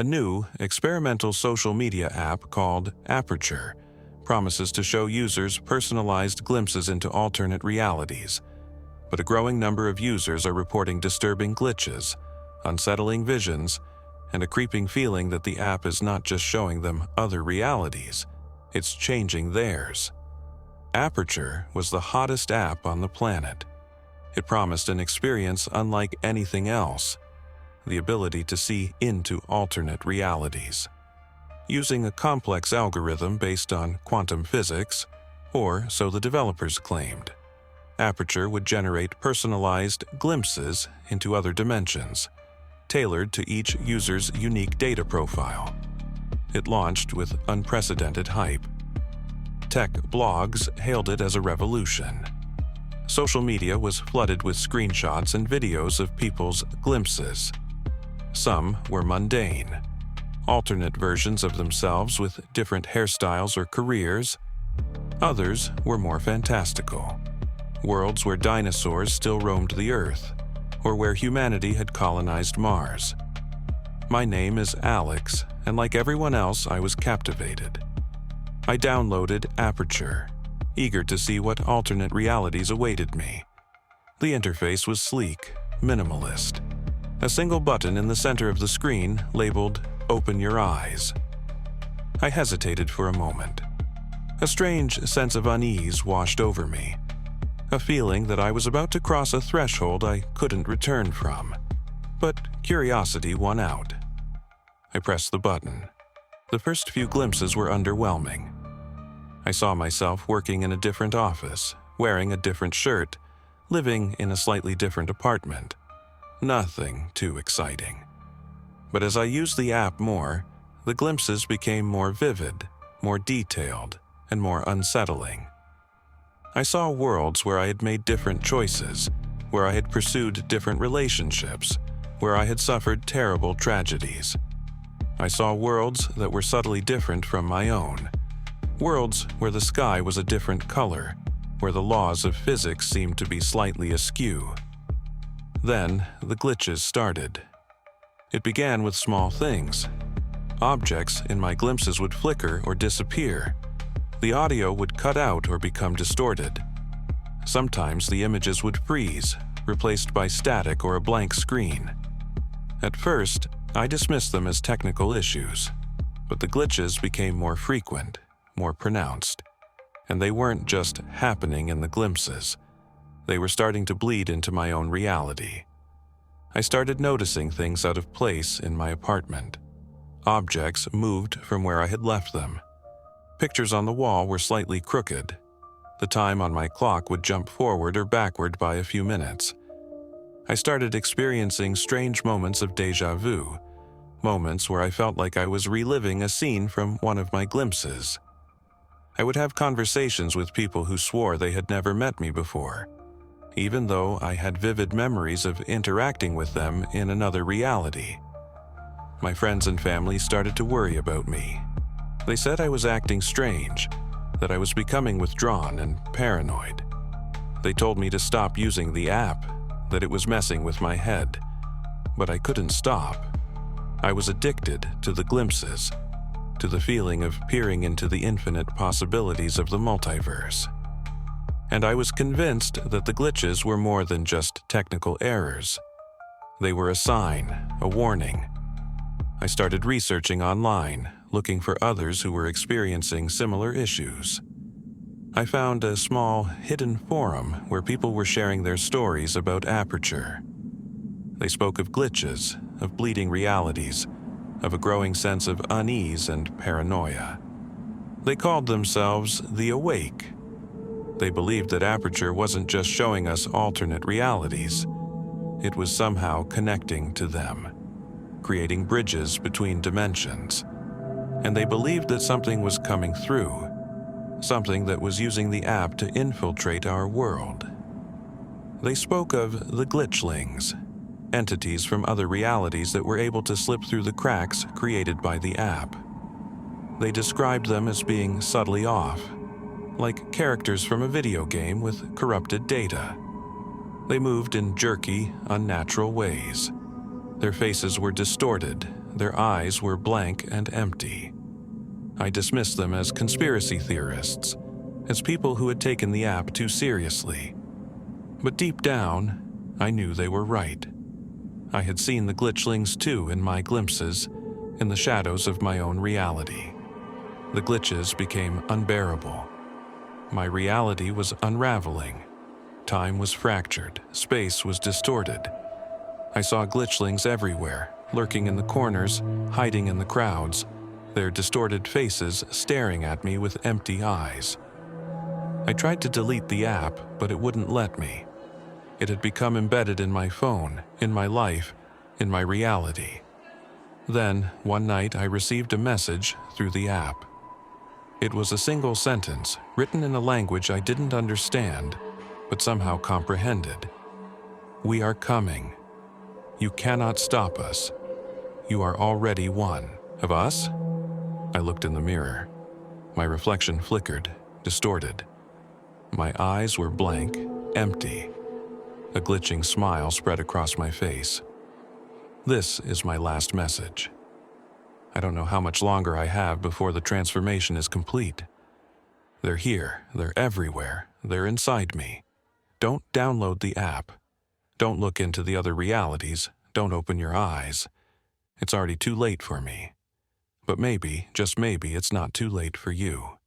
A new, experimental social media app called Aperture promises to show users personalized glimpses into alternate realities, but a growing number of users are reporting disturbing glitches, unsettling visions, and a creeping feeling that the app is not just showing them other realities, it's changing theirs. Aperture was the hottest app on the planet. It promised an experience unlike anything else, the ability to see into alternate realities. Using a complex algorithm based on quantum physics, or so the developers claimed, Aperture would generate personalized glimpses into other dimensions, tailored to each user's unique data profile. It launched with unprecedented hype. Tech blogs hailed it as a revolution. Social media was flooded with screenshots and videos of people's glimpses. Some were mundane, alternate versions of themselves with different hairstyles or careers. Others were more fantastical, worlds where dinosaurs still roamed the Earth, or where humanity had colonized Mars. My name is Alex, and like everyone else, I was captivated. I downloaded Aperture, eager to see what alternate realities awaited me. The interface was sleek, minimalist. A single button in the center of the screen labeled "Open Your Eyes." I hesitated for a moment. A strange sense of unease washed over me, a feeling that I was about to cross a threshold I couldn't return from. But curiosity won out. I pressed the button. The first few glimpses were underwhelming. I saw myself working in a different office, wearing a different shirt, living in a slightly different apartment. Nothing too exciting. But as I used the app more, the glimpses became more vivid, more detailed, and more unsettling. I saw worlds where I had made different choices, where I had pursued different relationships, where I had suffered terrible tragedies. I saw worlds that were subtly different from my own, worlds where the sky was a different color, where the laws of physics seemed to be slightly askew. Then the glitches started. It began with small things. Objects in my glimpses would flicker or disappear. The audio would cut out or become distorted. Sometimes the images would freeze, replaced by static or a blank screen. At first, I dismissed them as technical issues, but the glitches became more frequent, more pronounced. And they weren't just happening in the glimpses. They were starting to bleed into my own reality. I started noticing things out of place in my apartment. Objects moved from where I had left them. Pictures on the wall were slightly crooked. The time on my clock would jump forward or backward by a few minutes. I started experiencing strange moments of déjà vu, moments where I felt like I was reliving a scene from one of my glimpses. I would have conversations with people who swore they had never met me before, even though I had vivid memories of interacting with them in another reality. My friends and family started to worry about me. They said I was acting strange, that I was becoming withdrawn and paranoid. They told me to stop using the app, that it was messing with my head. But I couldn't stop. I was addicted to the glimpses, to the feeling of peering into the infinite possibilities of the multiverse. And I was convinced that the glitches were more than just technical errors. They were a sign, a warning. I started researching online, looking for others who were experiencing similar issues. I found a small, hidden forum where people were sharing their stories about Aperture. They spoke of glitches, of bleeding realities, of a growing sense of unease and paranoia. They called themselves the Awake. They believed that Aperture wasn't just showing us alternate realities. It was somehow connecting to them, creating bridges between dimensions. And they believed that something was coming through, something that was using the app to infiltrate our world. They spoke of the glitchlings, entities from other realities that were able to slip through the cracks created by the app. They described them as being subtly off, like characters from a video game with corrupted data. They moved in jerky, unnatural ways. Their faces were distorted, their eyes were blank and empty. I dismissed them as conspiracy theorists, as people who had taken the app too seriously. But deep down, I knew they were right. I had seen the glitchlings too in my glimpses, in the shadows of my own reality. The glitches became unbearable. My reality was unraveling. Time was fractured, space was distorted. I saw glitchlings everywhere, lurking in the corners, hiding in the crowds, their distorted faces staring at me with empty eyes. I tried to delete the app, but it wouldn't let me. It had become embedded in my phone, in my life, in my reality. Then, one night, I received a message through the app. It was a single sentence, written in a language I didn't understand, but somehow comprehended. "We are coming. You cannot stop us. You are already one." Of us? I looked in the mirror. My reflection flickered, distorted. My eyes were blank, empty. A glitching smile spread across my face. This is my last message. I don't know how much longer I have before the transformation is complete. They're here, they're everywhere, they're inside me. Don't download the app. Don't look into the other realities, don't open your eyes. It's already too late for me. But maybe, just maybe, it's not too late for you.